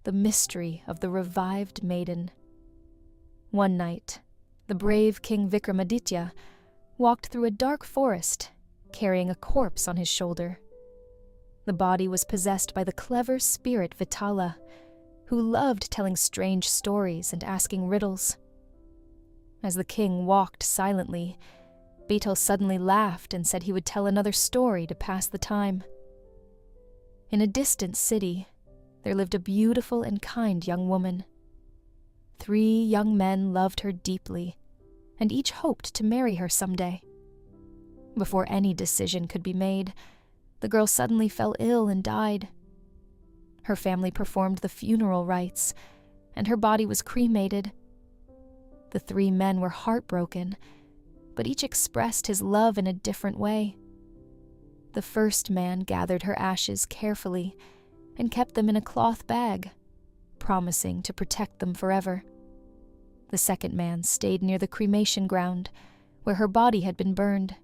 the mystery of the revived maiden. One night, the brave King Vikramaditya walked through a dark forest, carrying a corpse on his shoulder. The body was possessed by the clever spirit Vitala, who loved telling strange stories and asking riddles. As the king walked silently, Beetle suddenly laughed and said he would tell another story to pass the time. In a distant city, there lived a beautiful and kind young woman. 3 young men loved her deeply, and each hoped to marry her someday. Before any decision could be made, the girl suddenly fell ill and died. Her family performed the funeral rites, and her body was cremated. The 3 men were heartbroken, but each expressed his love in a different way. The first man gathered her ashes carefully and kept them in a cloth bag, promising to protect them forever. The second man stayed near the cremation ground, where her body had been burned.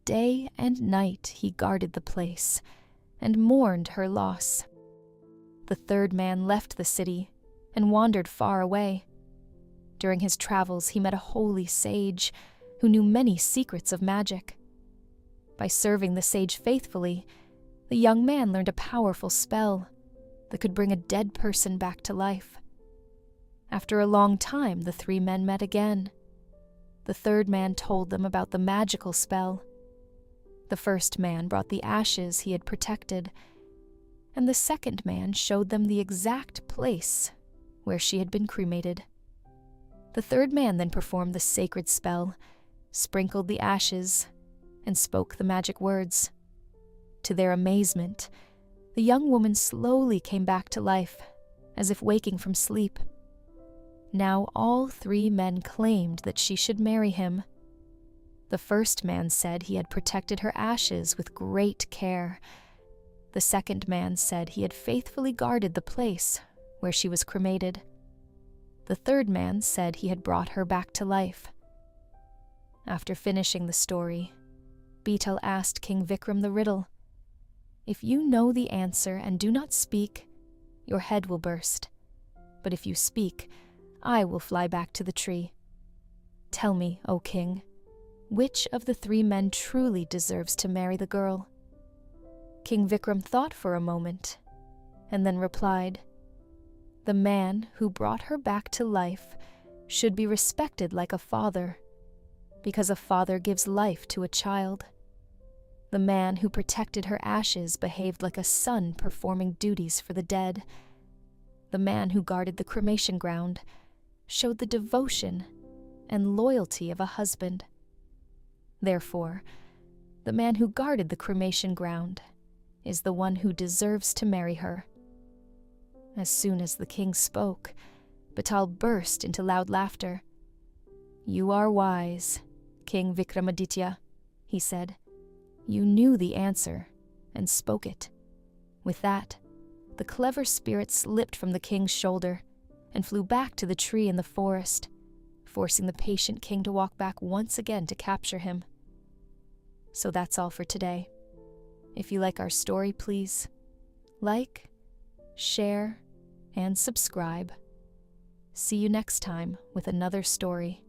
Day and night he guarded the place and mourned her loss. The third man left the city and wandered far away. During his travels, he met a holy sage who knew many secrets of magic. By serving the sage faithfully, the young man learned a powerful spell that could bring a dead person back to life. After a long time, the 3 men met again. The third man told them about the magical spell. The first man brought the ashes he had protected, and the second man showed them the exact place where she had been cremated. The third man then performed the sacred spell, sprinkled the ashes, and spoke the magic words. To their amazement, the young woman slowly came back to life, as if waking from sleep. Now all 3 men claimed that she should marry him. The first man said he had protected her ashes with great care. The second man said he had faithfully guarded the place where she was cremated. The third man said he had brought her back to life. After finishing the story, Beetle asked King Vikram the riddle. If you know the answer and do not speak, your head will burst. But if you speak, I will fly back to the tree. Tell me, O king, which of the 3 men truly deserves to marry the girl? King Vikram thought for a moment, and then replied, the man who brought her back to life should be respected like a father, because a father gives life to a child. The man who protected her ashes behaved like a son performing duties for the dead. The man who guarded the cremation ground showed the devotion and loyalty of a husband. Therefore, the man who guarded the cremation ground is the one who deserves to marry her. As soon as the king spoke, Betal burst into loud laughter. You are wise, King Vikramaditya, he said. You knew the answer and spoke it. With that, the clever spirit slipped from the king's shoulder and flew back to the tree in the forest, forcing the patient king to walk back once again to capture him. So that's all for today. If you like our story, please like, share, and subscribe. See you next time with another story.